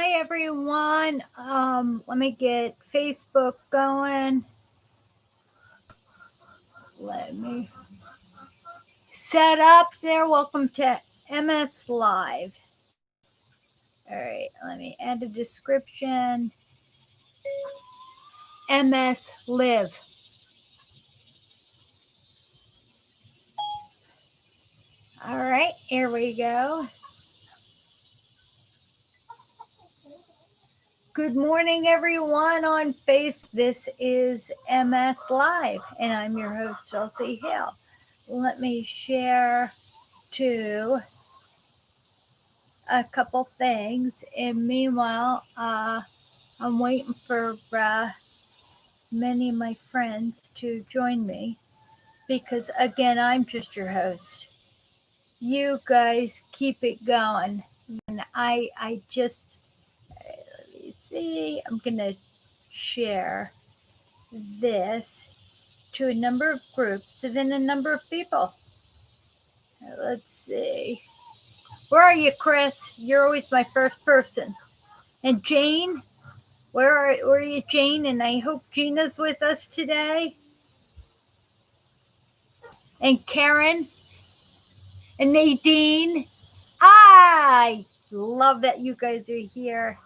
Hi everyone. Let me get Facebook going. Let me set up there. Welcome to MS Live. All right, let me add a description. MS Live. All right, here we go. Good morning, everyone on Facebook. This is MS Live, and I'm your host, Dulci Hill. Let me share to a couple things, and meanwhile, I'm waiting for many of my friends to join me because, again, I'm just your host. You guys keep it going, and I just let me see. I'm gonna share this to a number of groups and then a number of people. Let's see. Where are you, Chris? You're always my first person. And Jane, where are you, Jane? And I hope Gina's with us today. And Karen and Nadine. I love that you guys are here.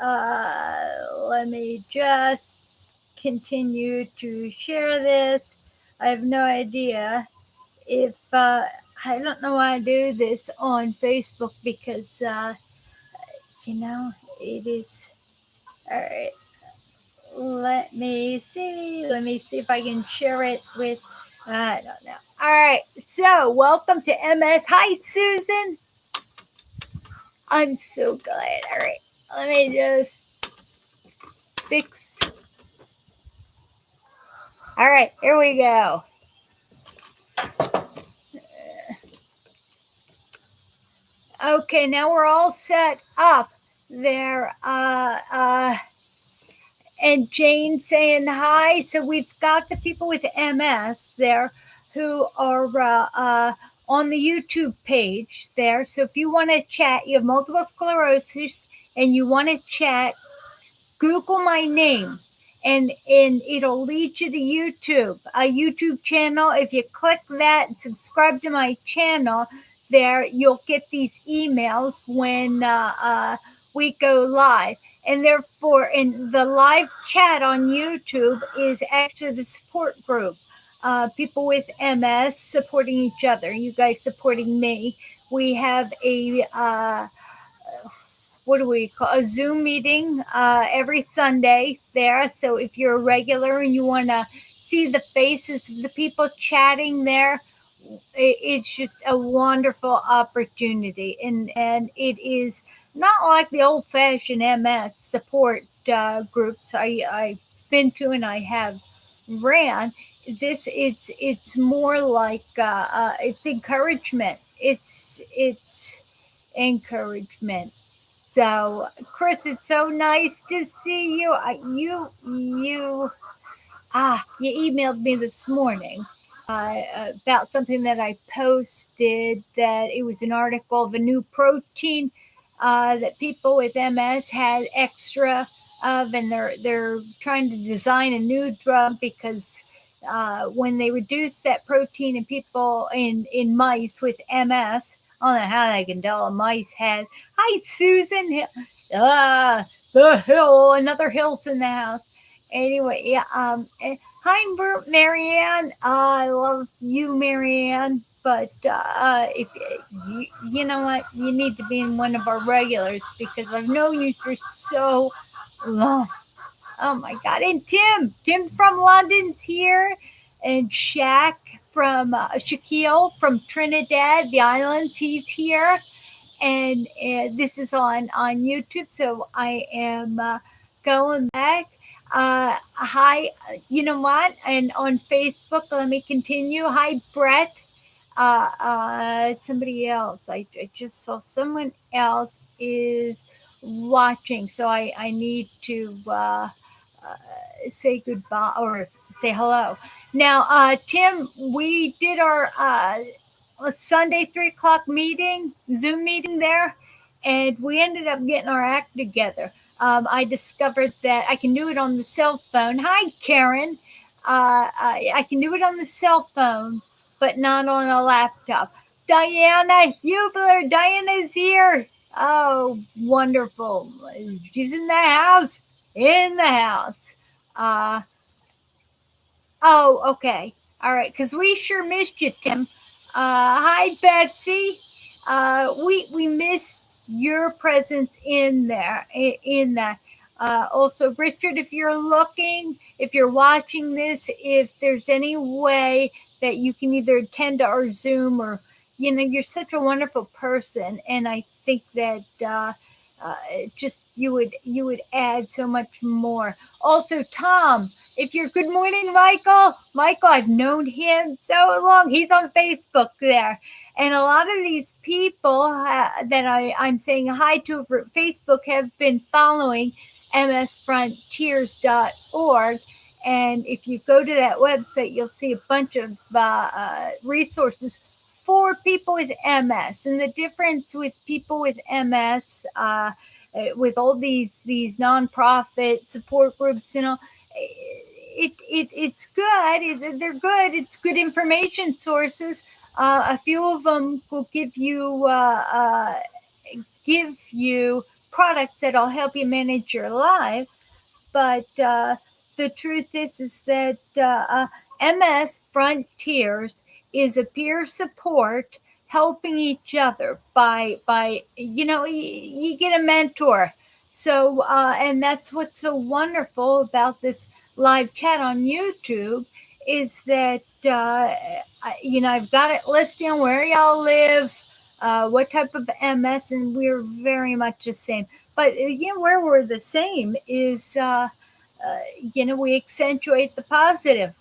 Let me just continue to share this. I have no idea if I don't know why I do this on Facebook because it is. All right, let me see if I can share it with, I don't know. All right, so welcome to MS. Hi, Susan. I'm so glad. All right, let me just fix. All right, here we go. Okay, now we're all set up there. And Jane saying hi. So we've got the people with MS there who are on the YouTube page there. So if you want to chat, you have multiple sclerosis and you want to chat, Google my name and it'll lead you to YouTube, a YouTube channel. If you click that and subscribe to my channel there, you'll get these emails when we go live. And therefore, in the live chat on YouTube is actually the support group. People with MS supporting each other. You guys supporting me. We have a what do we call a Zoom meeting every Sunday there. So if you're a regular and you want to see the faces of the people chatting there, it's just a wonderful opportunity. And it is not like the old-fashioned MS support groups I've been to and I have ran. This it's more like it's encouragement. It's encouragement. So, Chris, it's so nice to see you. You emailed me this morning about something that I posted. That it was an article of a new protein that people with MS had extra of, and they're trying to design a new drug because when they reduce that protein in people in mice with MS. I don't know how they can tell a mice had. Hi, Susan. The hill. Another hill's in the house. Anyway, yeah. Hi, Marianne. I love you, Marianne. But if you know what, you need to be in one of our regulars because I've known you for so long. Oh my God! And Tim from London's here, and Shaq from Shaquille from Trinidad, the islands. He's here, and this is on YouTube. So I am going back. Hi, you know what? And on Facebook, let me continue. Hi, Brett. Somebody else. I just saw someone else is watching, so I need to say goodbye or say hello. Now, Tim, we did our Sunday 3 o'clock meeting, Zoom meeting there. and we ended up getting our act together. I discovered that I can do it on the cell phone. Hi, Karen. I can do it on the cell phone, but not on a laptop. Diana Hubler, Diana's here. Oh, wonderful. She's in the house. In the house. Uh, oh, okay. All right, because we sure missed you, Tim. Hi, Betsy. We missed your presence in there, in that. Also, Richard, if you're looking, if you're watching this, if there's any way that you can either attend to our Zoom or, you're such a wonderful person, and I think that just you would add so much more. Also, Tom, if you're good morning, Michael. Michael, I've known him so long. He's on Facebook there. And a lot of these people that I'm saying hi to over Facebook have been following msfrontiers.org. And if you go to that website, you'll see a bunch of resources for people with MS. And the difference with people with MS, with all these nonprofit support groups, it's good. They're good. It's good information sources. A few of them will give you products that'll help you manage your life. But the truth is that MS Frontiers is a peer support, helping each other by you get a mentor. So and that's what's so wonderful about this live chat on YouTube is that I've got it listed on where y'all live, what type of MS, and we're very much the same. But where we're the same is we accentuate the positive.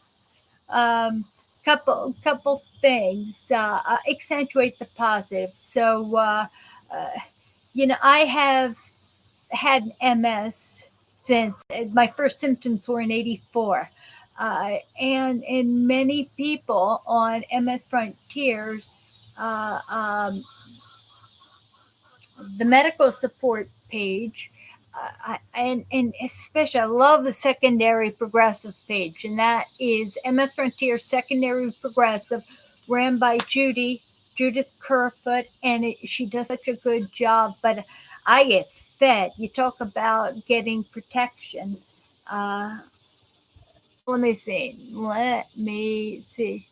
Couple things accentuate the positive. So I have had MS since my first symptoms were in '84. And many people on MS Frontiers, the medical support page, and especially I love the secondary progressive page, and that is MS Frontier Secondary Progressive, ran by Judith Kerfoot, and she does such a good job. But I get fed. You talk about getting protection. Let me see.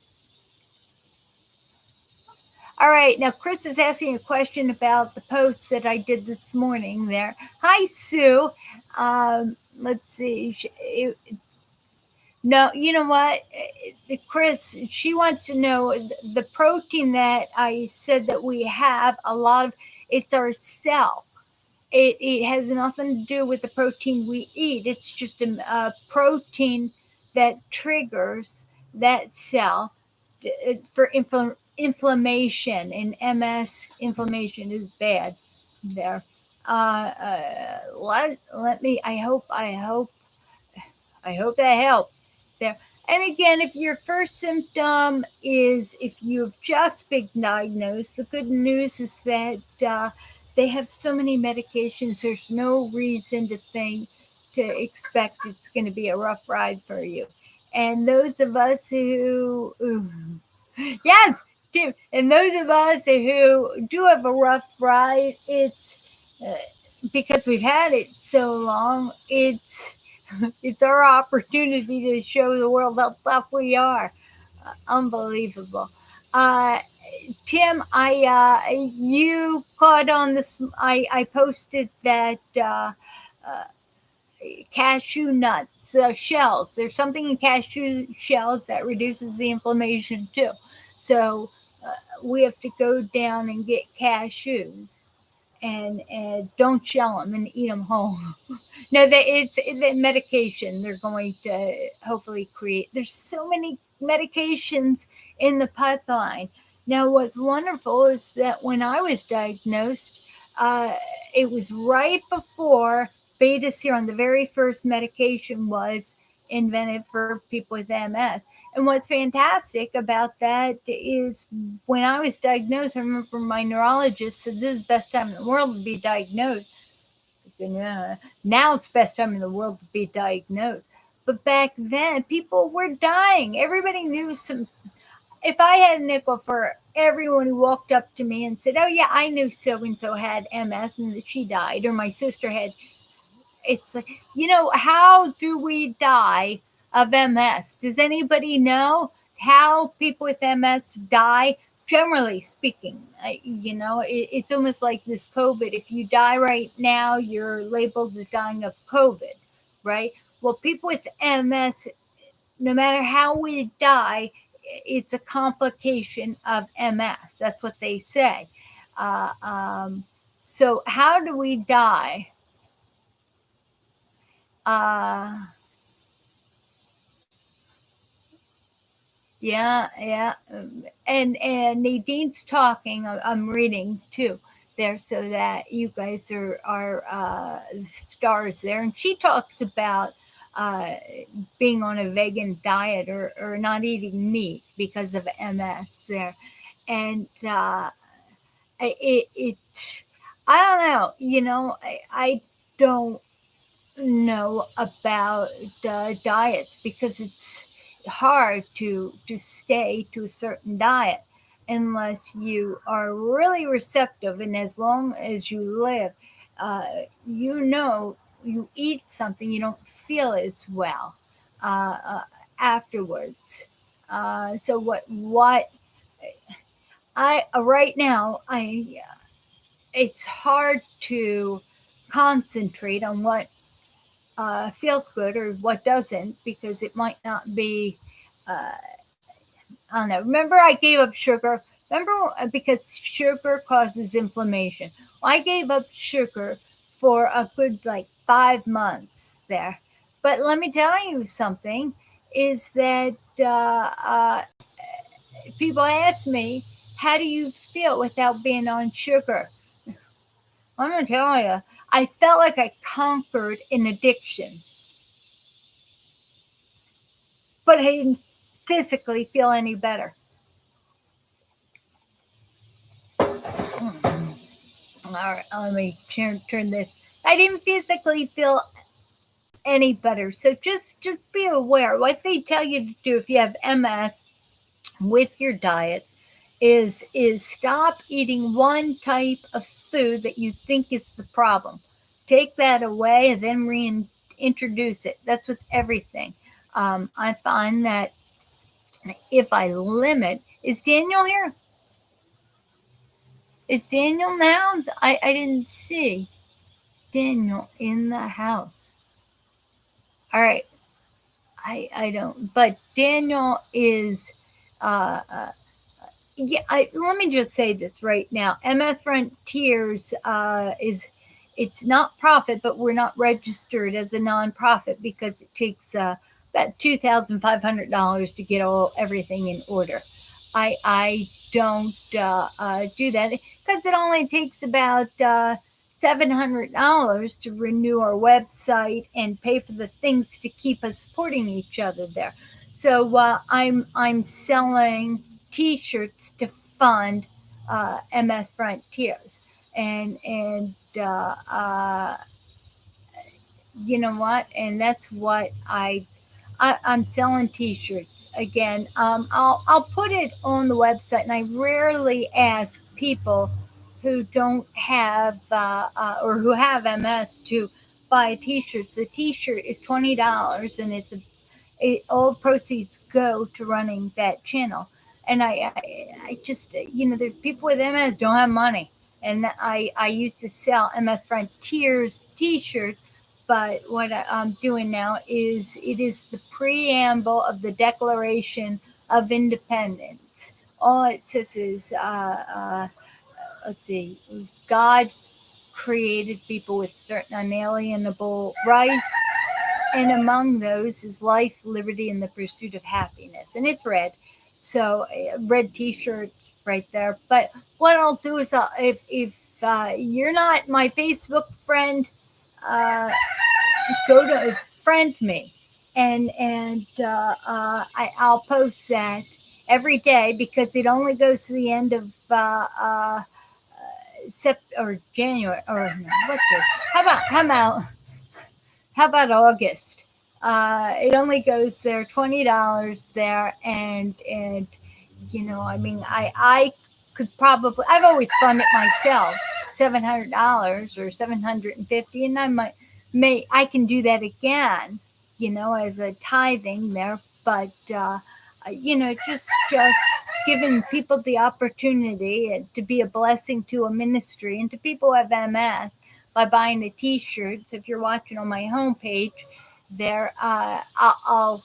All right, now Chris is asking a question about the post that I did this morning there. Hi, Sue. Let's see. No, you know what, Chris, she wants to know the protein that I said that we have a lot of, it's our cell. It has nothing to do with the protein we eat. It's just a protein that triggers that cell for inflammation, and MS inflammation is bad there. Let me, I hope that helped there. And again, if your first symptom is if you've just been diagnosed, the good news is that they have so many medications, there's no reason to expect it's going to be a rough ride for you. And those of us who, yes, Tim, and those of us who do have a rough ride, it's because we've had it so long, it's our opportunity to show the world how tough we are. Unbelievable. Tim, you caught on this. I posted that cashew nuts, shells. There's something in cashew shells that reduces the inflammation too. So we have to go down and get cashews and don't shell them and eat them whole. No, it's the medication they're going to hopefully create. There's so many medications in the pipeline. Now, what's wonderful is that when I was diagnosed, it was right before beta serum, the very first medication was invented for people with MS. And what's fantastic about that is when I was diagnosed, I remember my neurologist said, this is the best time in the world to be diagnosed. Now it's the best time in the world to be diagnosed. But back then, people were dying. Everybody knew some. If I had a nickel for everyone who walked up to me and said, oh, yeah, I knew so and so had MS and that she died, or my sister had, it's like, how do we die of MS? Does anybody know how people with MS die? Generally speaking, it's almost like this COVID. If you die right now, you're labeled as dying of COVID, right? Well, people with MS, no matter how we die, it's a complication of MS. That's what they say. Uh, um, so, how do we die? Uh, yeah. And Nadine's talking. I'm reading too there, so that you guys are stars there. And she talks about uh, being on a vegan diet or not eating meat because of MS there, and it I don't know. I don't know about diets because it's hard to stay to a certain diet unless you are really receptive, and as long as you live, uh, you eat something, you don't feel as well afterwards. So what I right now I it's hard to concentrate on what feels good or what doesn't, because it might not be. Uh, I don't know. Remember, I gave up sugar. Remember, because sugar causes inflammation. Well, I gave up sugar for a good 5 months there. But let me tell you something: is that people ask me, "How do you feel without being on sugar?" I'm gonna tell you, I felt like I conquered an addiction, but I didn't physically feel any better. All right, let me turn this. I didn't physically feel any better. So just be aware. What they tell you to do if you have MS with your diet is stop eating one type of food that you think is the problem. Take that away and then reintroduce it. That's with everything. I find that if I limit, is Daniel here? Is Daniel now? I didn't see Daniel in the house. All right. I don't, but Daniel is, yeah, let me just say this right now. MS Frontiers it's not profit, but we're not registered as a nonprofit because it takes about $2,500 to get everything in order. I don't do that because it only takes about $700 to renew our website and pay for the things to keep us supporting each other there. So I'm selling T-shirts to fund MS Frontiers, and you know what? And that's what I'm selling T-shirts again. I'll put it on the website, and I rarely ask people who don't have or who have MS to buy T-shirts. The T-shirt is $20, and all proceeds go to running that channel. And I just the people with MS don't have money, and I used to sell MS Frontiers T-shirts, but what I'm doing now is it is the preamble of the Declaration of Independence. All it says is, let's see, God created people with certain unalienable rights, and among those is life, liberty, and the pursuit of happiness. And it's red, so red T-shirt right there. But what I'll do is, if you're not my Facebook friend, go to friend me, I'll post that every day because it only goes to the end of or January or no, what the, how about August? It only goes there, $20 there, and I mean, I could probably, I've always funded myself $700 or 750, and I can do that again, as a tithing there, but just giving people the opportunity to be a blessing to a ministry and to people who have MS by buying the T-shirts. If you're watching on my homepage, there, I'll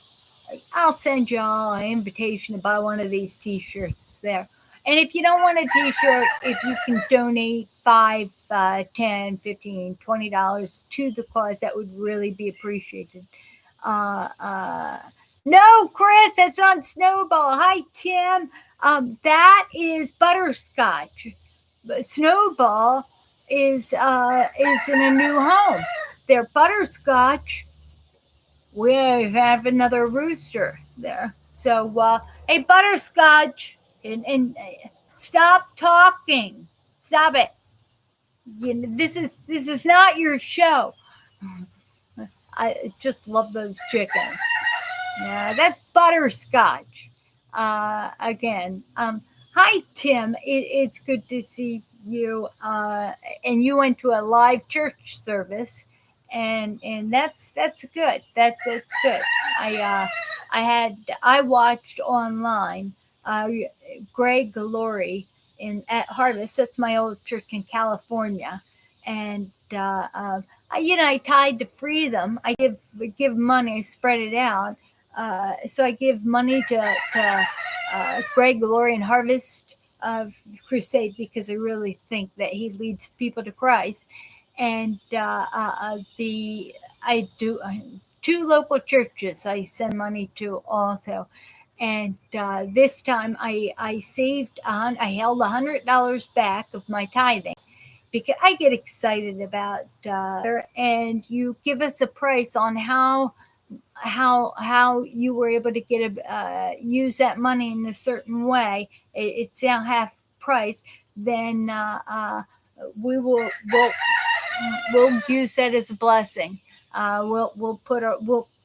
send you all an invitation to buy one of these T-shirts there. And if you don't want a T-shirt, if you can donate $5, $10, $15, $20 to the cause, that would really be appreciated. No, Chris, that's not Snowball. Hi, Tim. That is Butterscotch. Snowball is in a new home. They're Butterscotch. We have another rooster there. So, hey, Butterscotch, and stop talking. Stop it. This is not your show. I just love those chickens. Yeah, that's Butterscotch. Again, hi, Tim. It's good to see you. And you went to a live church service, and that's good. That's good. I watched online. Greg Glory at Harvest. That's my old church in California, and I tied to Freedom. I give money, spread it out. So I give money to Greg Glory and Harvest Crusade because I really think that he leads people to Christ. And I do 2 local churches I send money to also. And this time I saved I held $100 back of my tithing because I get excited about and you give us a price on how you were able to get use that money in a certain way. It's now half price. Then we'll use that as a blessing. We'll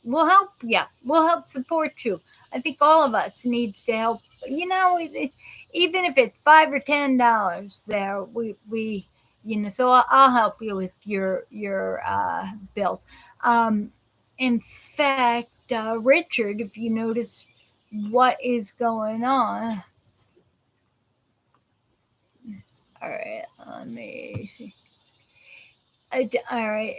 help. Yeah, we'll help support you. I think all of us needs to help. Even if it's $5 or $10 there, we So I'll help you with your bills. In fact, Richard, if you notice what is going on. All right, let me see. All right,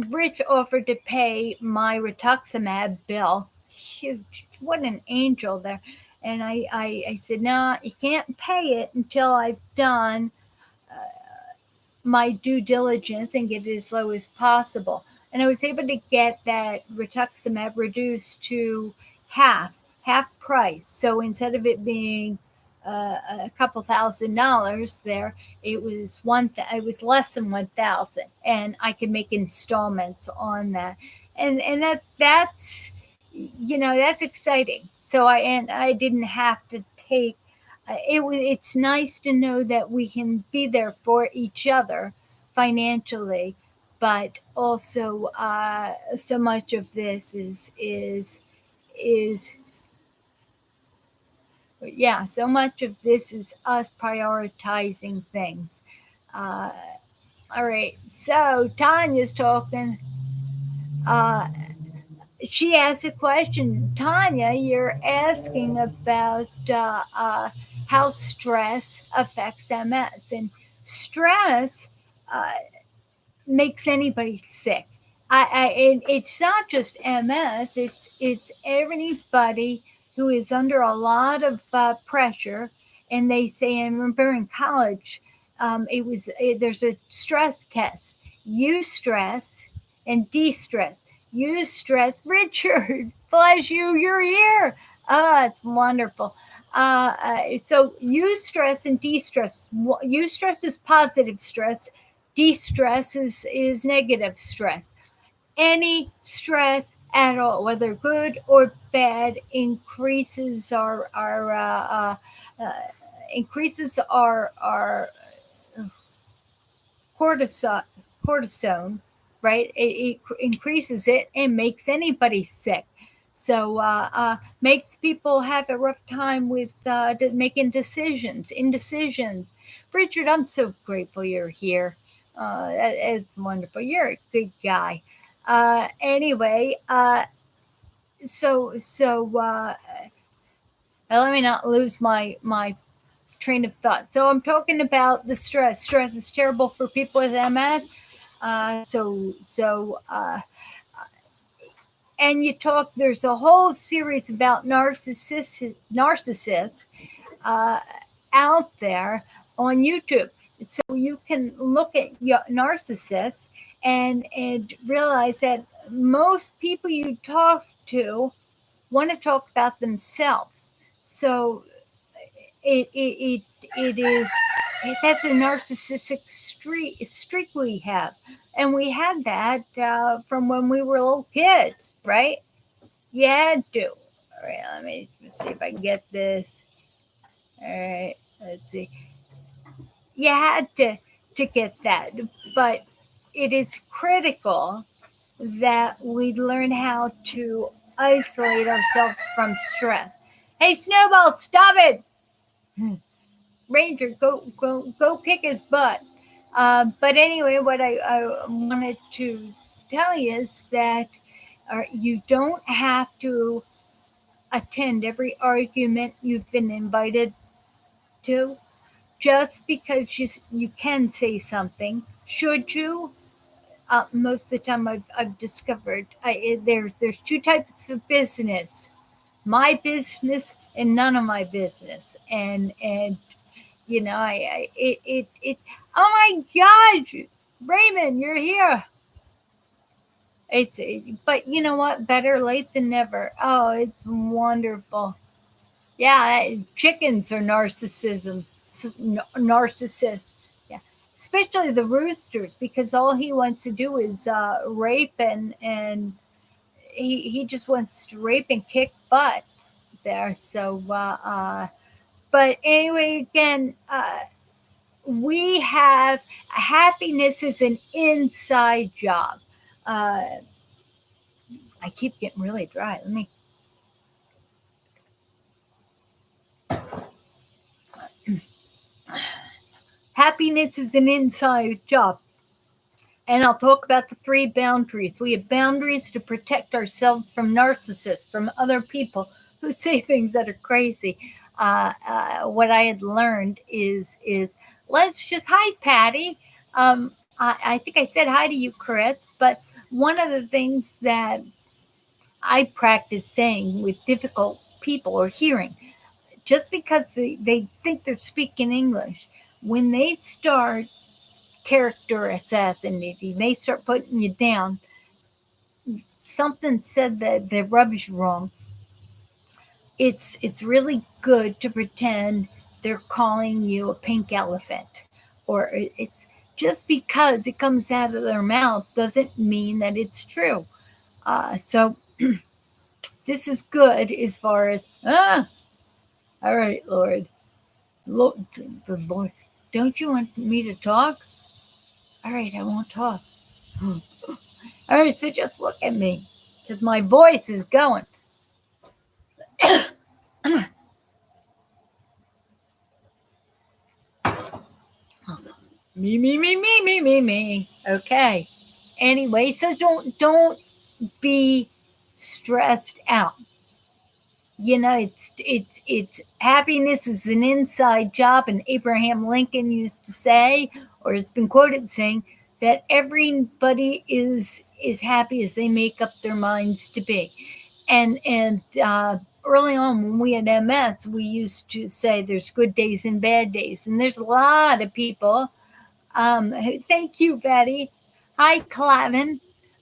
Rich offered to pay my rituximab bill. Huge, what an angel there. And I said, no, you can't pay it until I've done my due diligence and get it as low as possible. And I was able to get that rituximab reduced to half price. So instead of it being a couple $1,000 there, it was less than 1,000, and I could make installments on that. And that's that's exciting. So I didn't have to take. It's nice to know that we can be there for each other financially, but also so much of this so much of this is us prioritizing things. All right, so Tanya's talking. She asked a question. Tanya, you're asking about how stress affects MS, and stress makes anybody sick. It's not just MS. It's everybody who is under a lot of pressure. And they say, and remember in college, there's a stress test. Eustress and de-stress. Eustress, Richard, bless you, you're here. It's wonderful. So eustress and de-stress. Eustress is positive stress. De-stress is negative stress. Any stress at all, whether good or bad, uh, increases our cortisol, cortisone, right? It increases it and makes anybody sick. So makes people have a rough time with making decisions, indecisions. Richard, I'm so grateful you're here. It's wonderful. You're a good guy. Anyway, let me not lose my train of thought. So I'm talking about the stress. Stress is terrible for people with MS. And you talk. There's a whole series about narcissists uh, out there on YouTube. So you can look at your narcissists and realize that most people you talk to want to talk about themselves. So it is that's a narcissistic streak we have, and we had that from when we were little kids, right? You had to. All right, let me see if I can get this. All right, let's see. You had to get that, but it is critical that we learn how to isolate ourselves from stress. Hey, Snowball, stop it! Ranger, go kick his butt. But anyway, what I wanted to tell you is that you don't have to attend every argument you've been invited to just because you can say something. Should you? Most of the time, I've discovered there's two types of business: my business and none of my business, and it. Oh my gosh, Raymond, you're here. But you know what? Better late than never. Oh, it's wonderful. Yeah, chickens are narcissists. Yeah, especially the roosters, because all he wants to do is rape and he just wants to rape and kick butt there. So, but anyway, again, we have happiness is an inside job. Uh, I keep getting really dry. Let me. Happiness is an inside job. And I'll talk about the three boundaries. We have boundaries to protect ourselves from narcissists, from other people who say things that are crazy. What I had learned is let's just hi, Patty. I think I said hi to you, Chris. But one of the things that I practice saying with difficult people or hearing, just because they think they're speaking English, when they start character assassinating, they start putting you down, something said that the rubbish wrong, it's really good to pretend they're calling you a pink elephant. Or it's just because it comes out of their mouth doesn't mean that it's true. So this is good as far as all right, Lord. Lord, don't you want me to talk? All right, I won't talk. All right, so just look at me because my voice is going. Me. Okay. Anyway, so don't be stressed out. It's happiness is an inside job, and Abraham Lincoln used to say, or has been quoted saying, that everybody is happy as they make up their minds to be. And early on when we had MS, we used to say there's good days and bad days, and there's a lot of people. Thank you, Betty. Hi, Clavin.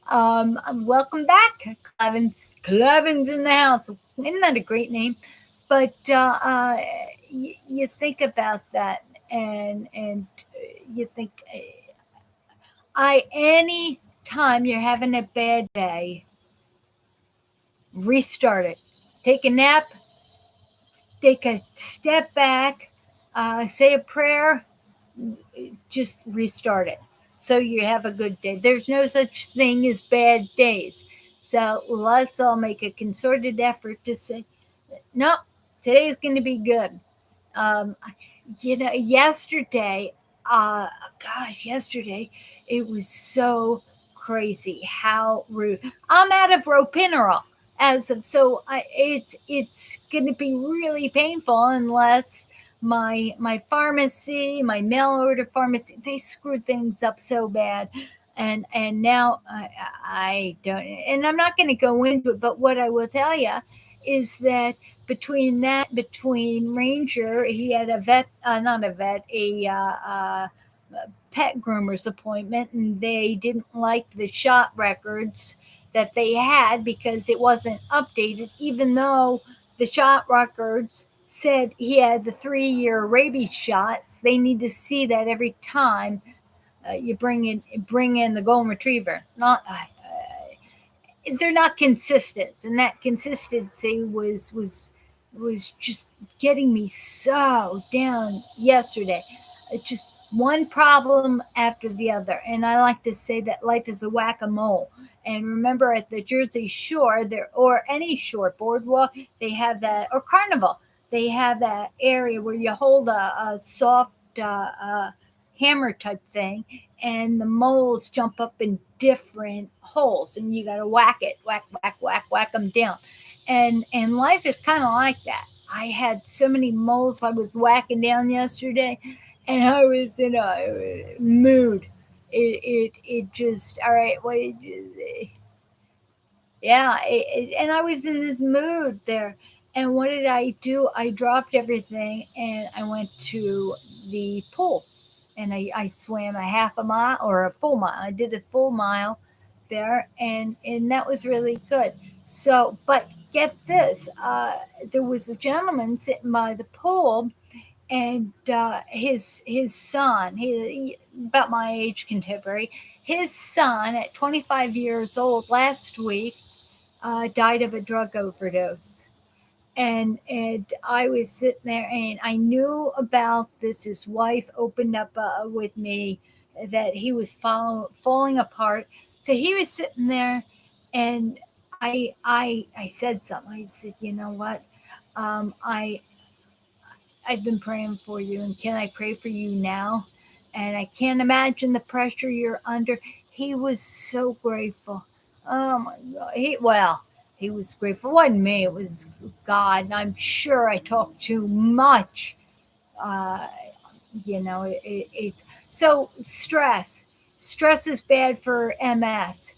Welcome back, Clavins. Clavin's in the house. Isn't that a great name? But you think about that, and you think, any time you're having a bad day, restart it. Take a nap, take a step back, say a prayer, just restart it. So you have a good day. There's no such thing as bad days. So let's all make a concerted effort to say, no, today's going to be good. Um, yesterday, uh, yesterday it was so crazy how rude. I'm out of ropinol as of so. It's going to be really painful unless my pharmacy, my mail order pharmacy, they screwed things up so bad. And now I don't, and I'm not going to go into it. But what I will tell you is that between Ranger, he had a vet, not a vet, a pet groomer's appointment, and they didn't like the shot records that they had because it wasn't updated, even though the shot records said he had the 3-year rabies shots. They need to see that every time you bring in the golden retriever. Not they're not consistent, and that consistency was just getting me so down yesterday. Just one problem after the other, and I like to say that life is a whack-a-mole. And remember, at the Jersey Shore, there or any shore boardwalk, they have that, or Carnival, they have that area where you hold a soft hammer type thing, and the moles jump up in different holes, and you got to whack it, whack them down. And life is kind of like that. I had so many moles I was whacking down yesterday, and I was in a mood. It just all right. Well, yeah, and I was in this mood there. And what did I do? I dropped everything and I went to the pool, and I swam a half a mile or a full mile. I did a full mile there, and that was really good. So, but get this, there was a gentleman sitting by the pool, and his son, he about my age, contemporary, his son at 25 years old last week died of a drug overdose. And I was sitting there, and I knew about this. His wife opened up with me that he was falling apart. So he was sitting there, and I said something. I said, you know what? I I've been praying for you, and can I pray for you now? And I can't imagine the pressure you're under. He was so grateful. Oh my God. He was grateful. It wasn't me, it was God. And I'm sure I talked too much. Uh, it's so stress. Stress is bad for MS,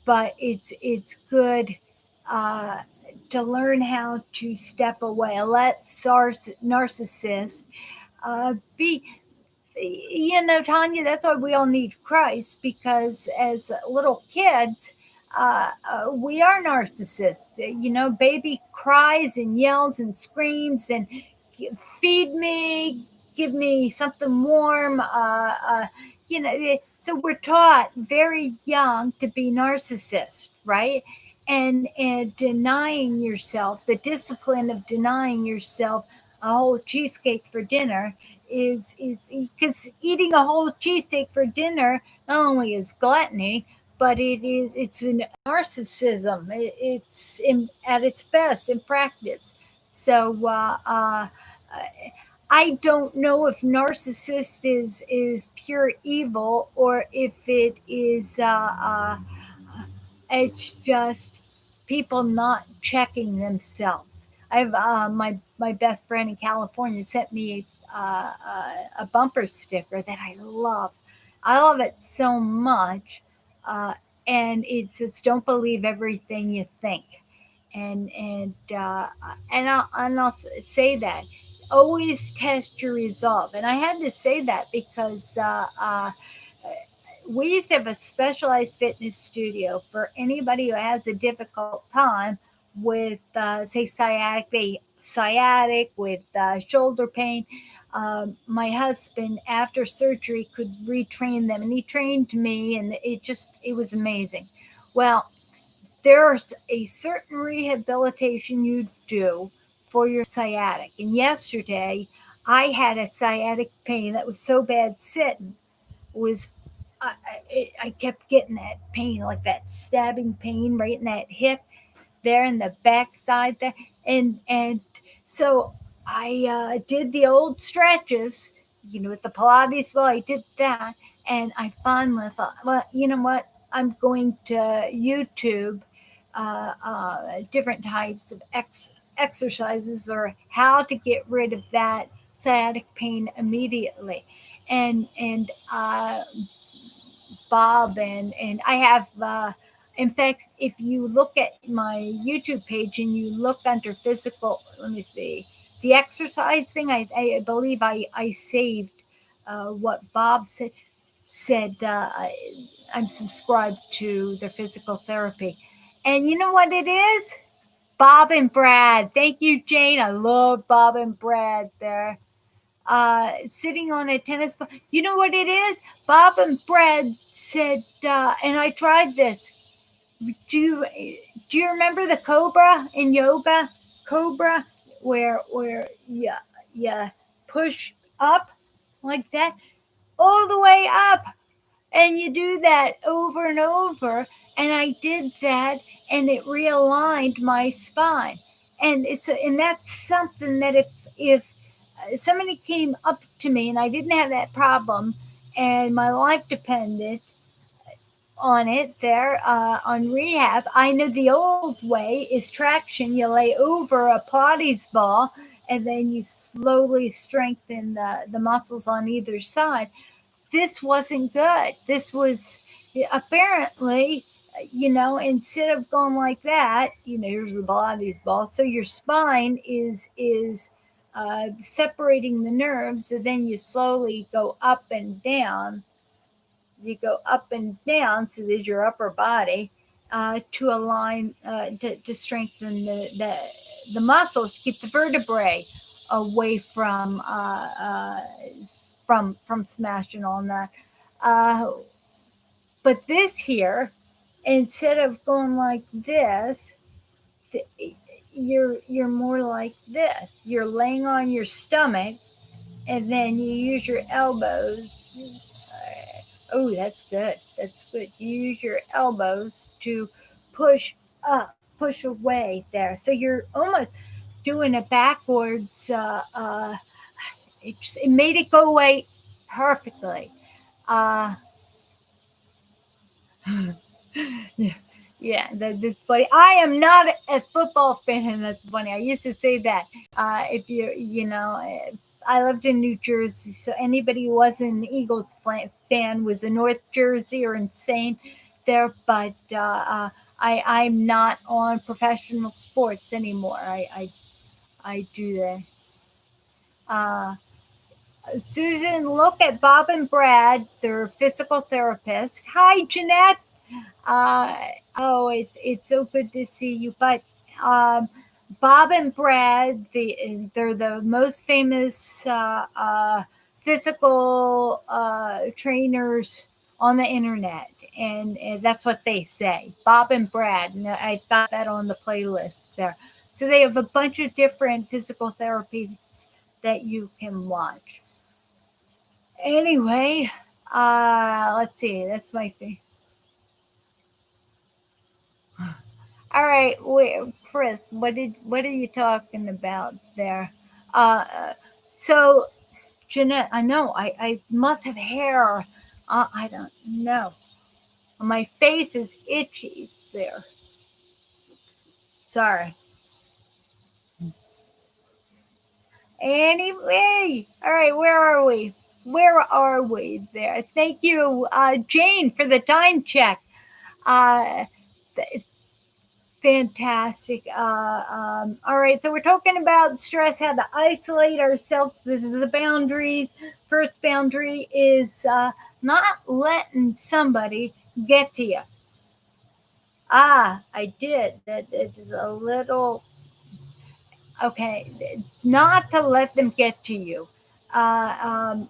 but it's good uh, to learn how to step away. Let narcissists be, Tanya, that's why we all need Christ, because as little kids, we are narcissists. Baby cries and yells and screams and feed me, give me something warm. So we're taught very young to be narcissists, right? And denying yourself, the discipline of denying yourself a whole cheesecake for dinner is because eating a whole cheesesteak for dinner not only is gluttony, but it's a narcissism. It's at its best in practice. So I don't know if narcissist is pure evil, or if it's just people not checking themselves. I've my best friend in California sent me a bumper sticker that I love. I love it so much, uh, and it says, "Don't believe everything you think." And I'll say that always test your resolve. And I had to say that because we used to have a specialized fitness studio for anybody who has a difficult time with, say, sciatic, with shoulder pain. My husband, after surgery, could retrain them, and he trained me, and it was amazing. Well, there's a certain rehabilitation you do for your sciatic. And yesterday, I had a sciatic pain that was so bad sitting. Was I kept getting that pain, like that stabbing pain right in that hip there in the backside there, and so I did the old stretches, with the Pilates. Well, I did that, and I finally thought, well, you know what? I'm going to YouTube different types of exercises or how to get rid of that sciatic pain immediately, and Bob, and I have. In fact, if you look at my YouTube page and you look under physical, let me see, the exercise thing, I believe I saved what Bob said. I'm subscribed to their physical therapy. And you know what it is? Bob and Brad. Thank you, Jane. I love Bob and Brad there. Sitting on a tennis ball. You know what it is? Bob and Brad said, and I tried this. Do you remember the cobra in yoga? Cobra, where you push up like that, all the way up, and you do that over and over. And I did that, and it realigned my spine. And that's something that if somebody came up to me and I didn't have that problem, and my life depended on it there on rehab, I know the old way is traction. You lay over a Pilates ball, and then you slowly strengthen the muscles on either side. This wasn't good. This was apparently, instead of going like that, here's the Pilates ball. So your spine is separating the nerves, and then you slowly go up and down. You go up and down, so there's your upper body, to align, to strengthen the muscles, to keep the vertebrae away from smashing on that. Uh, but this here, instead of going like this, you're more like this. You're laying on your stomach, and then you use your elbows. Oh, that's good. That's good. You use your elbows to push up, push away there. So you're almost doing a backwards. It made it go away perfectly. Uh, yeah, yeah, that's funny. I am not a football fan, and that's funny. I used to say that. If I lived in New Jersey, so anybody who wasn't an Eagles fan was a North Jersey or insane there. But I'm not on professional sports anymore. I do that. Uh, Susan, look at Bob and Brad. They're physical therapists. Hi, Jeanette. Uh, oh, it's so good to see you. But um, Bob and Brad, they're the most famous physical trainers on the internet, and that's what they say. Bob and Brad, and I got that on the playlist there. So they have a bunch of different physical therapies that you can watch. Anyway, let's see. That's my thing. All right, wait, Chris, what are you talking about there? Uh, so Jeanette, I know I must have hair. I don't know. My face is itchy there. Sorry. Anyway, all right, where are we? Where are we there? Thank you, Jane, for the time check. Uh, Fantastic. All right, so we're talking about stress, how to isolate ourselves. This is the boundaries. First boundary is not letting somebody get to you. I did. That is a little okay. Not to let them get to you. Uh, um,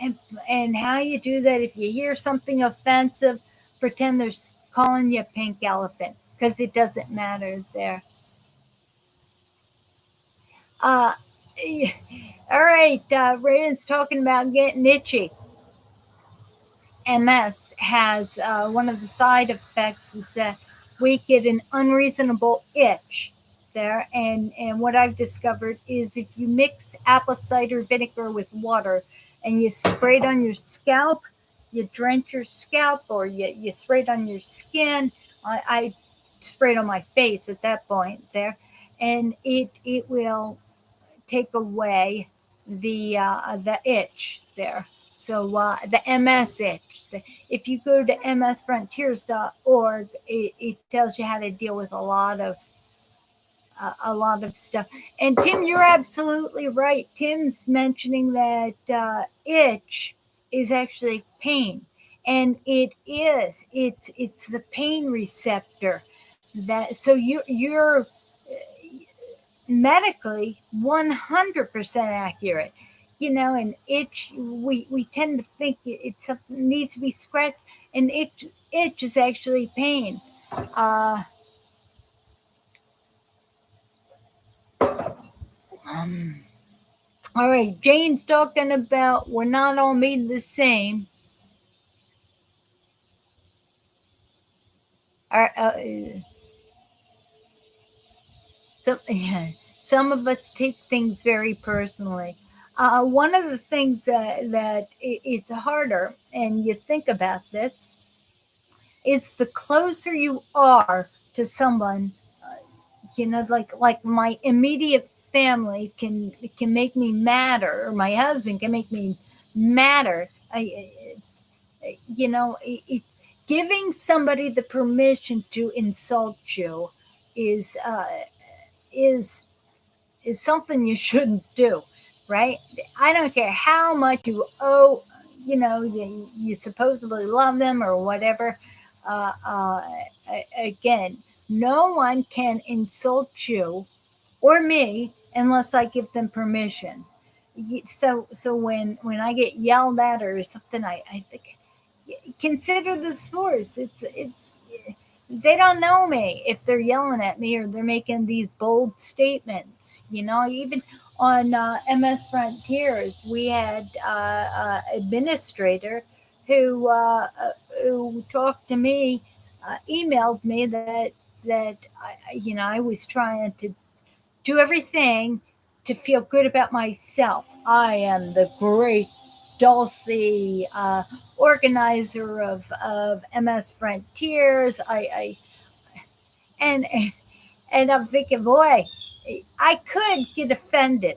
and, and how you do that, if you hear something offensive, pretend there's calling you a pink elephant because it doesn't matter there. Uh, all right, Rayden's talking about getting itchy. MS has one of the side effects is that we get an unreasonable itch there. And what I've discovered is if you mix apple cider vinegar with water and you spray it on your scalp, you drench your scalp or you spray it on your skin. I sprayed on my face at that point there, and it will take away the itch there. So the MS itch. If you go to msfrontiers.org, it tells you how to deal with a lot of stuff. And Tim, you're absolutely right. Tim's mentioning that itch is actually pain, and it is. It's the pain receptor that. So you're medically 100% accurate. And itch, we tend to think it's something needs to be scratched, and itch is actually pain. Uh, um, all right, Jane's talking about we're not all made the same. Our, so, yeah, some of us take things very personally. One of the things that it's harder, and you think about this, is the closer you are to someone, like my immediate family can make me madder, or my husband can make me madder. Giving somebody the permission to insult you is is is something you shouldn't do, right? I don't care how much you owe, you supposedly love them or whatever. Uh, uh, Again, no one can insult you or me unless I give them permission. So when I get yelled at or something, I think consider the source. It's they don't know me if they're yelling at me or they're making these bold statements. Even on MS Frontiers, we had administrator who who talked to me, emailed me that I was trying to do everything to feel good about myself. I am the great Dulci, organizer of MS Frontiers. And and I'm thinking, boy, I could get offended.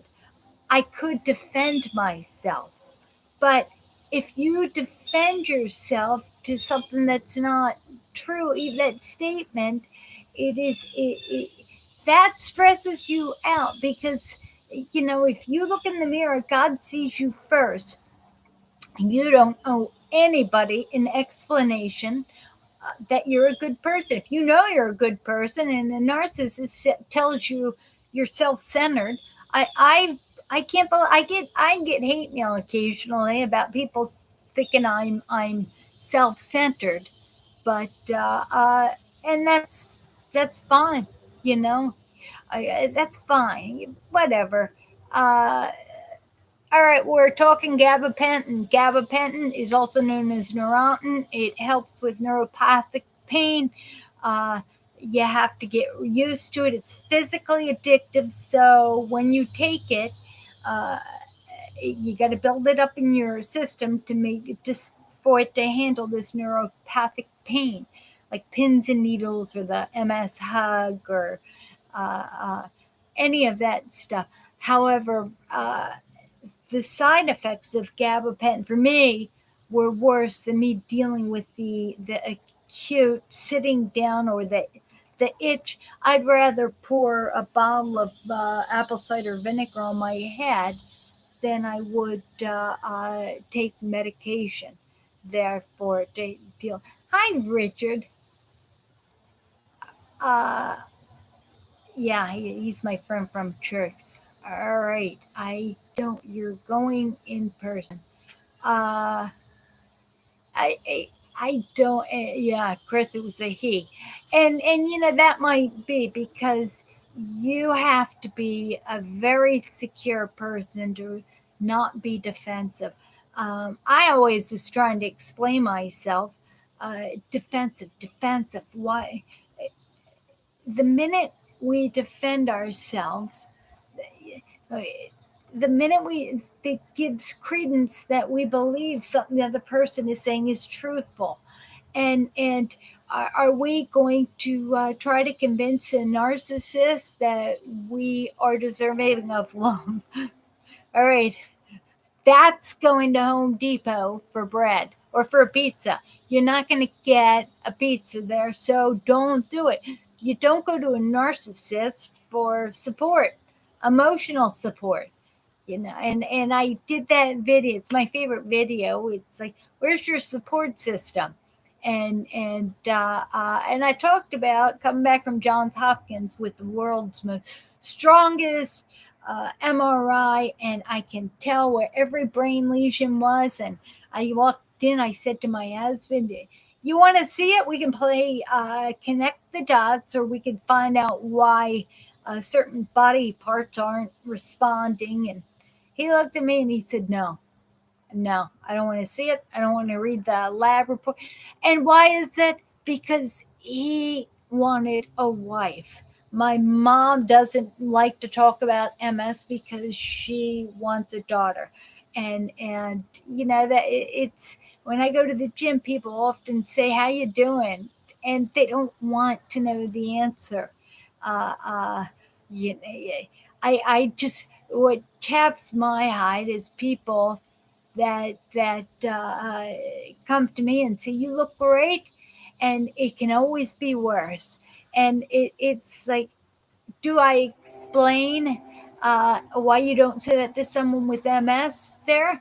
I could defend myself. But if you defend yourself to something that's not true, even that statement, that stresses you out because if you look in the mirror, God sees you first. You don't owe anybody an explanation that you're a good person. If you know you're a good person and the narcissist tells you you're self-centered, I can't believe I get hate mail occasionally about people thinking I'm self-centered, but and that's fine, you know. That's fine, whatever. Uh, all right, we're talking gabapentin. Gabapentin is also known as Neurontin. It helps with neuropathic pain. Uh, you have to get used to it. It's physically addictive, so when you take it, uh, you got to build it up in your system to make it just for it to handle this neuropathic pain, like pins and needles or the MS hug or uh, uh, any of that stuff. However, the side effects of gabapentin for me were worse than me dealing with the acute sitting down or the itch. I'd rather pour a bottle of apple cider vinegar on my head than I would take medication. Therefore, to deal. Hi, Richard. Uh, yeah, he's my friend from church. All right, I don't. You're going in person. Uh, I I don't. Yeah, Chris, it was a he, and that might be because you have to be a very secure person to not be defensive. I always was trying to explain myself. Defensive, defensive. Why? The minute we defend ourselves, uh, the minute it gives credence that we believe something the other person is saying is truthful, and are we going to try to convince a narcissist that we are deserving of love? All right, that's going to Home Depot for bread or for a pizza. You're not going to get a pizza there, so don't do it. You don't go to a narcissist for support, emotional support. And I did that video. It's my favorite video. It's like, where's your support system? And I talked about coming back from Johns Hopkins with the world's most strongest MRI, and I can tell where every brain lesion was. And I walked in. I said to my husband, "You want to see it? We can play connect the dots, or we can find out why." Certain body parts aren't responding, and he looked at me and he said, "No, no, I don't want to see it. I don't want to read the lab report." And why is that? Because he wanted a wife. My mom doesn't like to talk about MS because she wants a daughter. And that it's when I go to the gym, people often say, "How you doing?" And they don't want to know the answer. Uh, uh, you know, I just what chaps my hide is people that come to me and say, "You look great," and it can always be worse. And it's like, do I explain why you don't say that to someone with MS? There,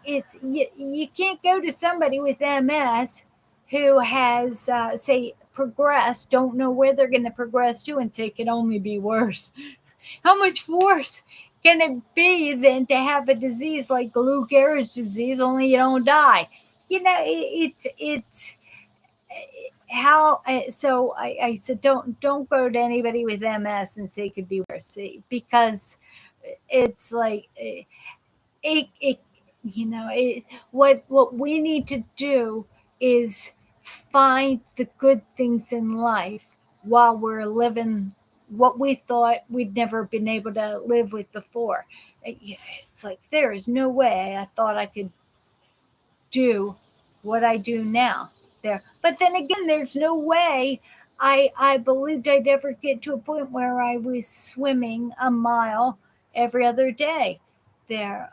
you can't go to somebody with MS who has say progressed, don't know where they're going to progress to, and say it can only be worse. How much worse can it be than to have a disease like Lou Gehrig's disease, only you don't die? It's how. So I said, don't go to anybody with MS and say it could be worse, because it's like it what we need to do is find the good things in life while we're living what we thought we'd never been able to live with before. It's like there is no way I thought I could do what I do now there. But then again, there's no way I believed I'd ever get to a point where I was swimming a mile every other day there.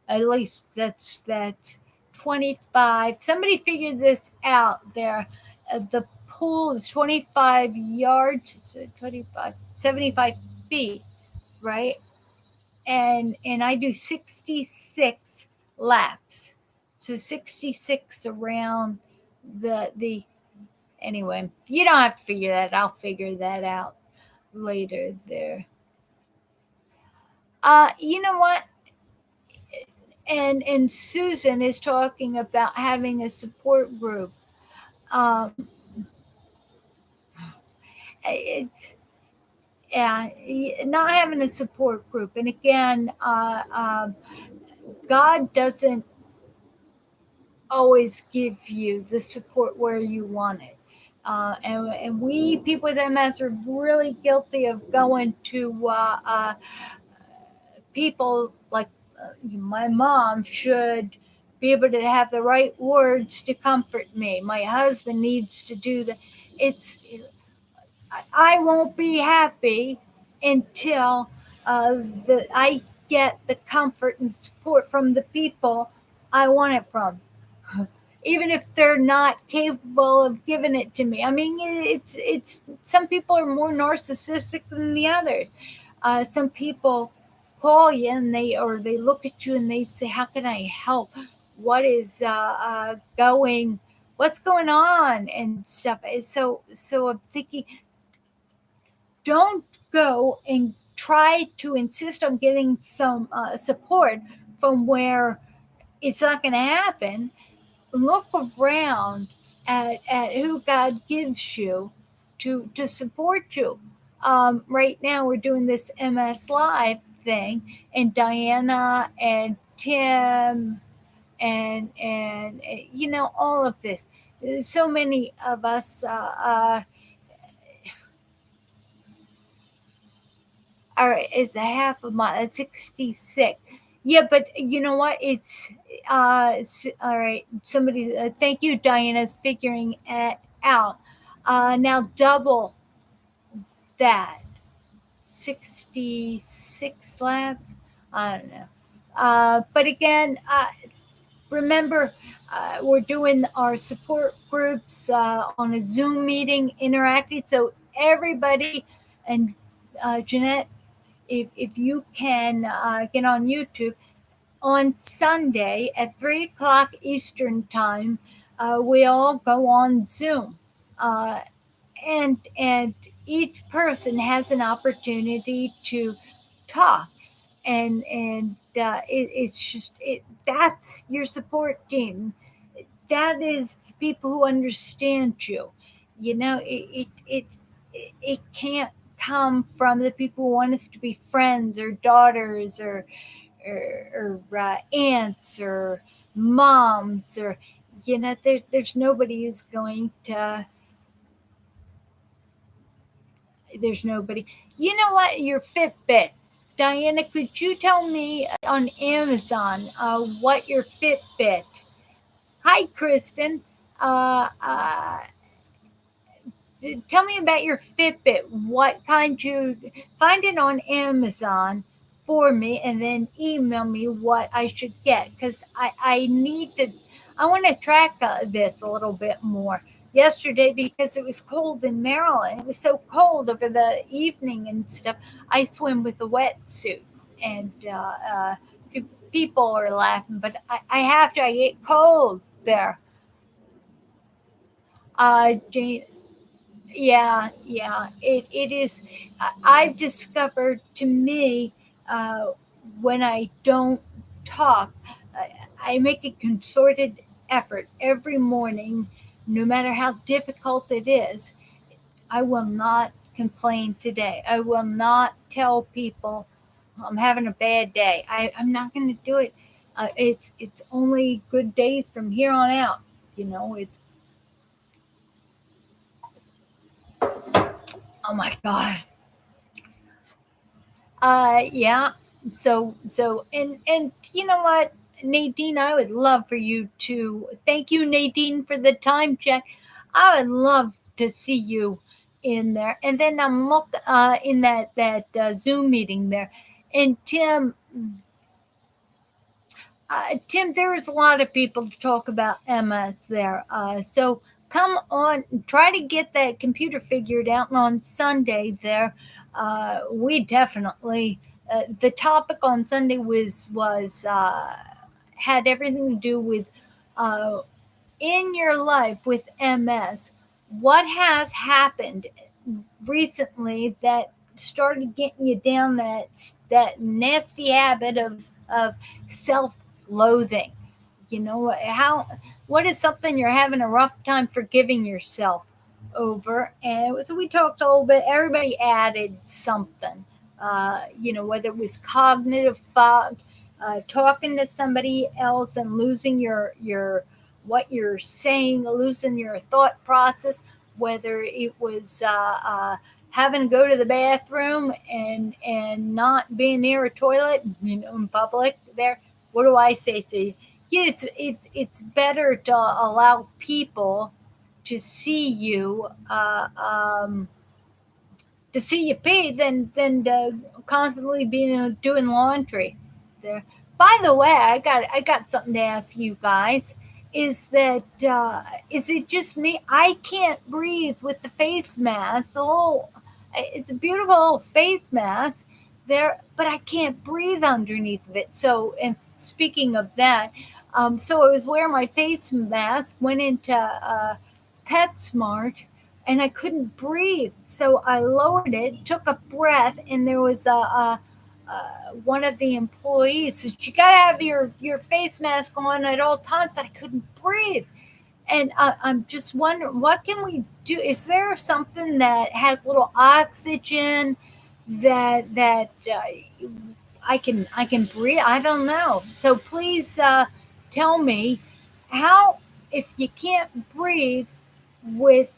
At least that 25. Somebody figured this out there. The pool is 25 yards, so 25, 75 feet, right? And I do 66 laps. So 66 around the anyway, you don't have to figure that. I'll figure that out later there. You know what? And Susan is talking about having a support group. Um, it, yeah, not having a support group, and again, God doesn't always give you the support where you want it. And we people with MS are really guilty of going to people like my mom should be able to have the right words to comfort me. My husband needs to do the. It's I won't be happy until I get the comfort and support from the people I want it from, even if they're not capable of giving it to me. I mean, it's some people are more narcissistic than the others. Some people call you and they look at you and they say, "How can I help? What is going? What's going on?" and stuff. So I'm thinking, don't go and try to insist on getting some support from where it's not going to happen. Look around at who God gives you to support you. Right now, we're doing this MS Live thing, and Diana and Tim and all of this. So many of us are is a half a mile, 66. Yeah, but you know what? It's all right. Somebody, thank you, Diana's figuring it out. Now double that, 66 laps. I don't know. But again, remember, we're doing our support groups on a Zoom meeting, interacting. So everybody, and Jeanette, if you can get on YouTube on Sunday at 3 o'clock Eastern time, we all go on Zoom, uh, and each person has an opportunity to talk, and it's just that's your support team. That is the people who understand you. It can't come from the people who want us to be friends or daughters or aunts or moms, or there's nobody who's going to. There's nobody. You know what? Your Fitbit. Diana, could you tell me on Amazon what your Fitbit? Hi, Kristen. Uh, uh, Tell me about your Fitbit. What kind you find it on Amazon for me, and then email me what I should get, because I need to. I want to track this a little bit more. Yesterday, because it was cold in Maryland, it was so cold over the evening and stuff. I swim with a wetsuit, and people are laughing, but I have to. I get cold there. Jane, it is. I've discovered, to me, uh, when I don't talk, I make a concerted effort every morning, no matter how difficult it is. I will not complain today. I will not tell people I'm having a bad day. I'm not going to do it. It's only good days from here on out. It's, oh my God. Yeah. And you know what, Nadine, I would love for you to thank you, Nadine, for the time check. I would love to see you in there, and then I'm in that Zoom meeting there, and Tim, there is a lot of people to talk about MS there. So come on, try to get that computer figured out. And on Sunday there, we definitely the topic on Sunday was had everything to do with uh, in your life with MS. What has happened recently that started getting you down that nasty habit of self-loathing? How what is something you're having a rough time forgiving yourself over? And so we talked a little bit. Everybody added something. Whether it was cognitive fog, talking to somebody else and losing your what you're saying, losing your thought process, whether it was having to go to the bathroom and not being near a toilet, in public there. What do I say to you? Yeah, it's better to allow people to see you to see you pee than constantly being doing laundry there. By the way, I got something to ask you guys. Is it just me? I can't breathe with the face mask. It's a beautiful little face mask there, but I can't breathe underneath of it. So, and speaking of that, so I was wearing my face mask, went into PetSmart, and I couldn't breathe. So I lowered it, took a breath, and there was one of the employees says, "You got to have your face mask on at all times." I couldn't breathe. And I'm just wondering, what can we do? Is there something that has little oxygen that I can breathe? I don't know. So please tell me how, if you can't breathe with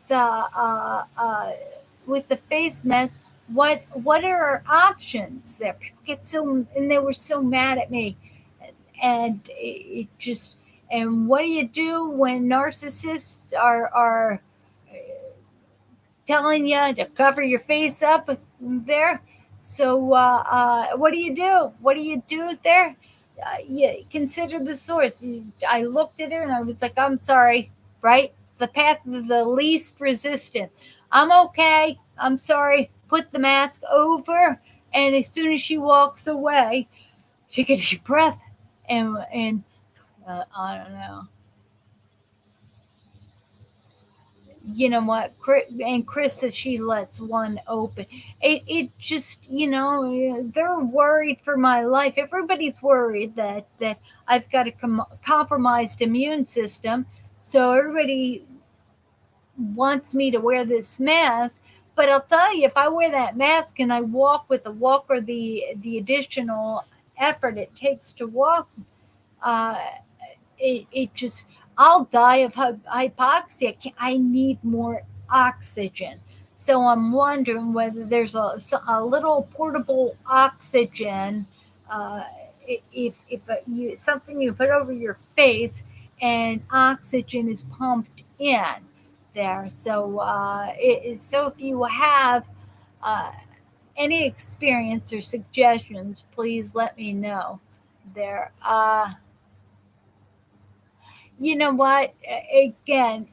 with the face mask, what are our options there? People get so, and they were so mad at me, and it just, and what do you do when narcissists are telling you to cover your face up there? So what do you do? What do you do there? You consider the source. I looked at her and I was like, I'm sorry, right? The path of the least resistance. I'm okay. I'm sorry. Put the mask over. And as soon as she walks away, take a deep breath, and I don't know. You know what? And Chris says she lets one open. It just, they're worried for my life. Everybody's worried that I've got a compromised immune system. So everybody wants me to wear this mask. But I'll tell you, if I wear that mask and I walk with the walker, the additional effort it takes to walk, uh, it just, I'll die of hypoxia. I need more oxygen. So I'm wondering whether there's a little portable oxygen, uh, if something you put over your face and oxygen is pumped in there. So so if you have uh, any experience or suggestions, please let me know there. You know what? Again,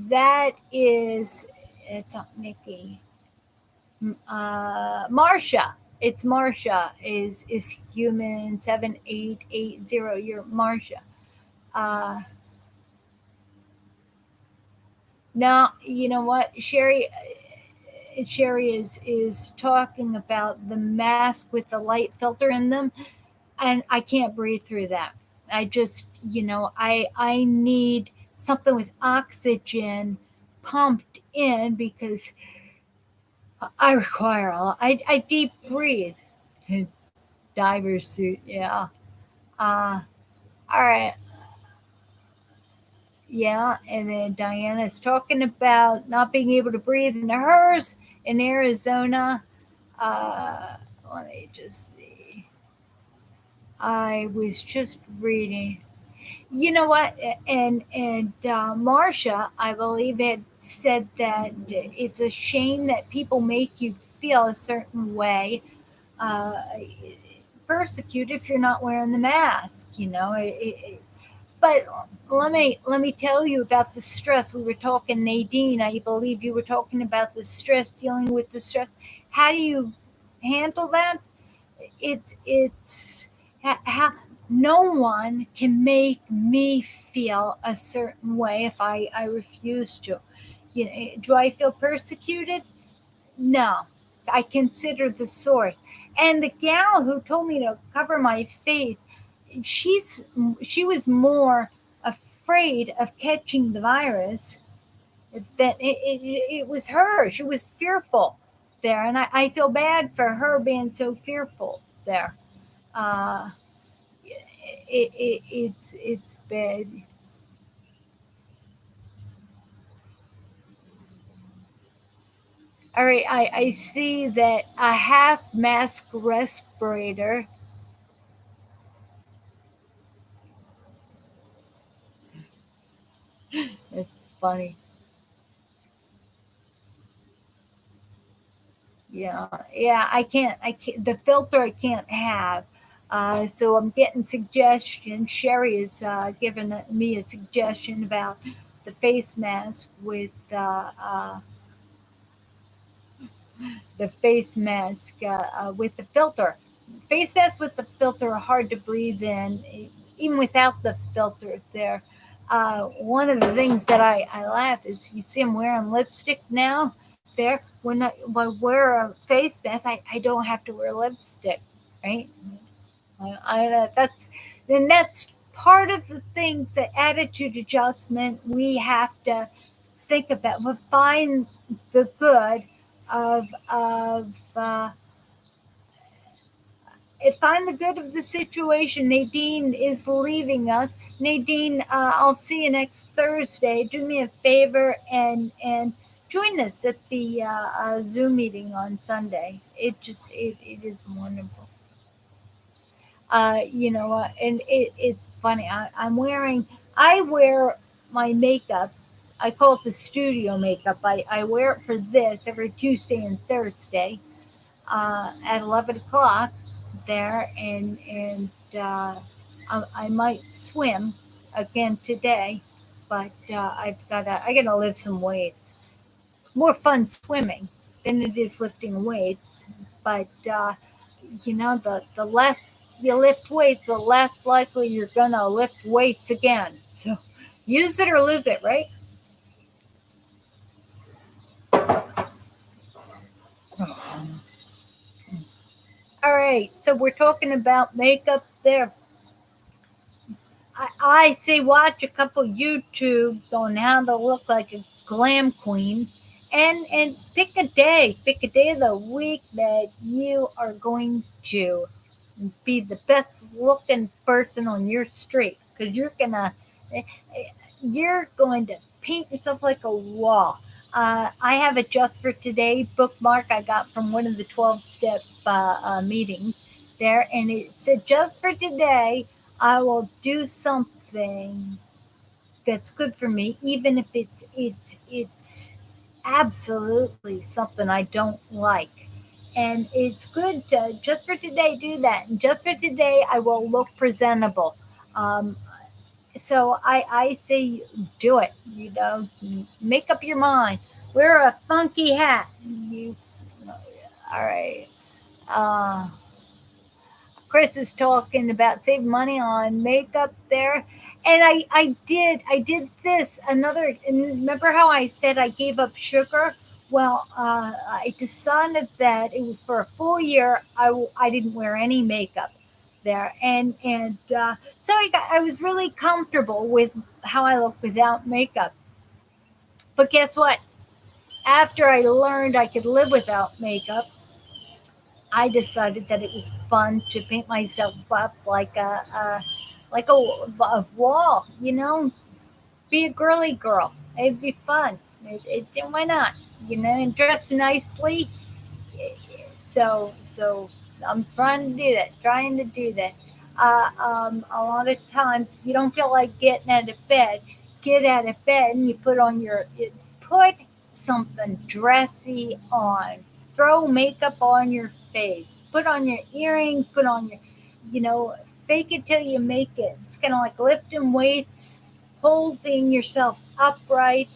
that is, it's not Nikki. Marsha. It's Marsha. Is human 7880. You're Marsha. Uh, Now you know what, Sherry. Sherry is talking about the mask with the light filter in them, and I can't breathe through that. I just, I need something with oxygen pumped in because I require a lot. I deep breathe. Diver suit, yeah. Uh, all right, yeah. And then Diana's talking about not being able to breathe in hers in Arizona. Uh, Let me just see. I was just reading. You know what? And Marcia, I believe, had said that it's a shame that people make you feel a certain way, uh, persecute if you're not wearing the mask. But let me tell you about the stress. We were talking, Nadine. I believe you were talking about the stress, dealing with the stress. How do you handle that? It's how no one can make me feel a certain way if I refuse to. Do I feel persecuted? No. I consider the source. And the gal who told me to cover my face, she's she was more afraid of catching the virus, that it was her. She was fearful there, and I feel bad for her being so fearful there. Uh, it's bad. All right, I see that a half mask respirator. It's funny. Yeah. I can't. The filter I can't have. So I'm getting suggestions. Sherry is giving me a suggestion about the face mask with the face mask with the filter. Face masks with the filter are hard to breathe in, even without the filter there. One of the things that I laugh is, you see I'm wearing lipstick now. there, when I wear a face mask, I don't have to wear lipstick, right? That's part of the things, the attitude adjustment we have to think about. We find the good of find the good of the situation. Nadine is leaving us. Nadine, I'll see you next Thursday. Do me a favor and join us at the Zoom meeting on Sunday. It is wonderful. And it's funny. I wear my makeup. I call it the studio makeup. I wear it for this every Tuesday and Thursday at 11 o'clock there, and I might swim again today, but I gotta lift some weights. More fun swimming than it is lifting weights, but the less you lift weights, the less likely you're gonna lift weights again. So use it or lose it, right? All right, so we're talking about makeup there. I say watch a couple YouTubes on how to look like a glam queen, and pick a day of the week that you are going to be the best looking person on your street, because you're going to paint yourself like a wall. I have a just for today bookmark I got from one of the 12-step meetings there, and it said, just for today, I will do something that's good for me, even if it's absolutely something I don't like. And it's good to just for today do that. And just for today, I will look presentable. Um, so I say do it. Make up your mind. Wear a funky hat. All right. Uh, Chris is talking about saving money on makeup there. And I did this another, and remember how I said I gave up sugar? Well, I decided that it was for a full year. I didn't wear any makeup there, and so I was really comfortable with how I look without makeup. But guess what? After I learned I could live without makeup, I decided that it was fun to paint myself up like a wall. Be a girly girl. It'd be fun. Why not? And dress nicely. So I'm trying to do that. A lot of times, if you don't feel like getting out of bed, get out of bed and you put something dressy on. Throw makeup on your face. Put on your earrings. Put on fake it till you make it. It's kind of like lifting weights, holding yourself upright.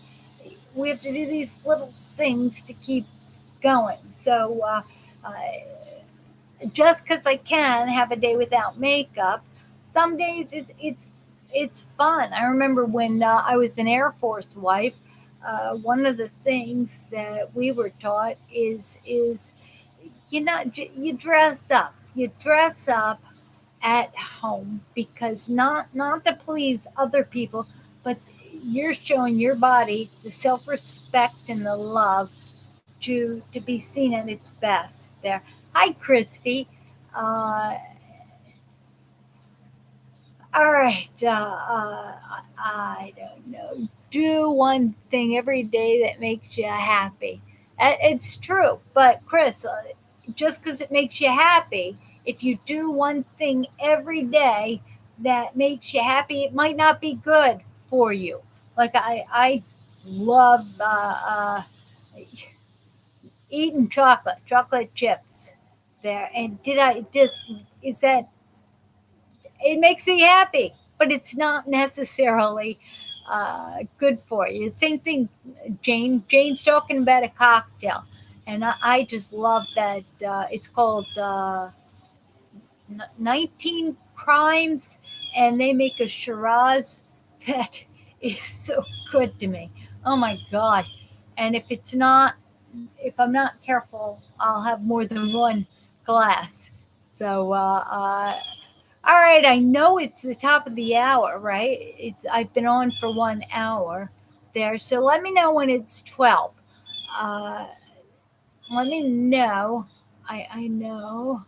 We have to do these little things to keep going. So uh, just because I can have a day without makeup, some days it's fun. I remember when I was an Air Force wife. One of the things that we were taught is you dress up. You dress up at home, because not to please other people, but you're showing your body the self-respect and the love to be seen at its best there. Hi, Christy. Uh, all right. I don't know. Do one thing every day that makes you happy. It's true. But, Chris, just because it makes you happy, if you do one thing every day that makes you happy, it might not be good for you. Like, I love eating chocolate chips there. And did I this is that it makes me happy, but it's not necessarily good for you. Same thing, Jane. Jane's talking about a cocktail, and I just love that. It's called 19 Crimes, and they make a Shiraz that is so good to me. Oh my God. And if it's not if I'm not careful, I'll have more than one glass. So, all right, I know it's the top of the hour, right? I've been on for 1 hour there, so let me know when it's 12. Uh, let me know. I know.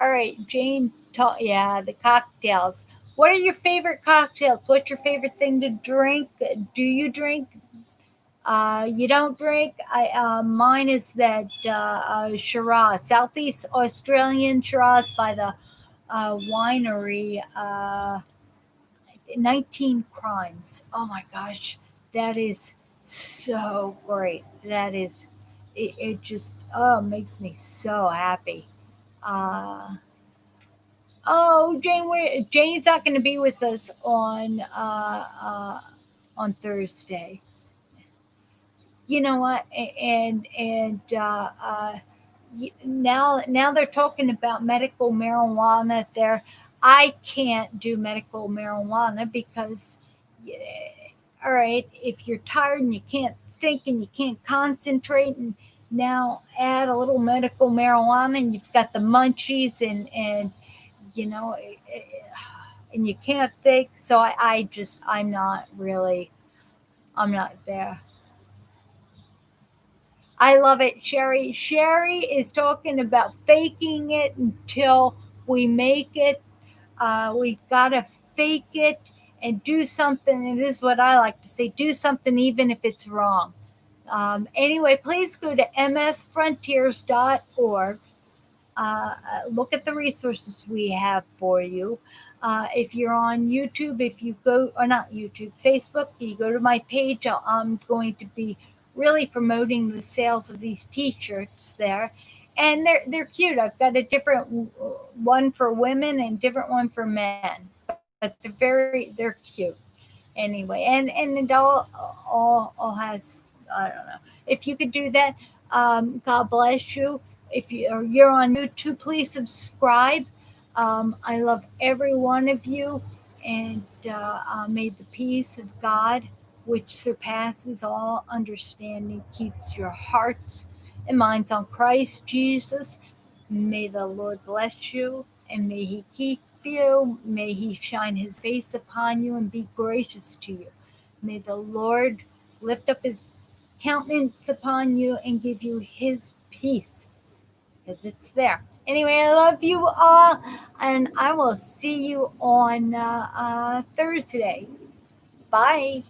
All right, Jane. Yeah, the cocktails. What are your favorite cocktails? What's your favorite thing to drink? Do you drink? You don't drink? Mine is that Shiraz, Southeast Australian Shiraz by the winery. 19 Crimes. Oh my gosh, that is so great. That is, it just makes me so happy. Uh, oh, Jane's not going to be with us on Thursday. You know what? Now they're talking about medical marijuana there. I can't do medical marijuana because, yeah, all right, if you're tired and you can't think and you can't concentrate, and now add a little medical marijuana and you've got the munchies and you know, and you can't think. So I'm not really, I'm not there. I love it, Sherry. Sherry is talking about faking it until we make it. We've got to fake it and do something. And this is what I like to say, do something even if it's wrong. Anyway, please go to msfrontiers.org. Look at the resources we have for you. If you're on YouTube, if you go, or not YouTube, Facebook, you go to my page, I'm going to be really promoting the sales of these t-shirts there. And they're cute. I've got a different one for women and different one for men, but they're cute anyway. And it all has, I don't know. If you could do that, God bless you. If you're on YouTube, please subscribe. I love every one of you, and may the peace of God, which surpasses all understanding, keeps your hearts and minds on Christ Jesus. May the Lord bless you, and may He keep you. May He shine His face upon you and be gracious to you. May the Lord lift up His countenance upon you and give you His peace, because it's there. Anyway, I love you all, and I will see you on Thursday. Bye.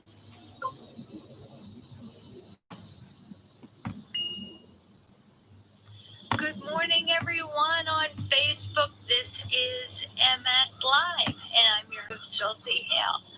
Good morning, everyone on Facebook. This is MS Live, and I'm your host, Dulci.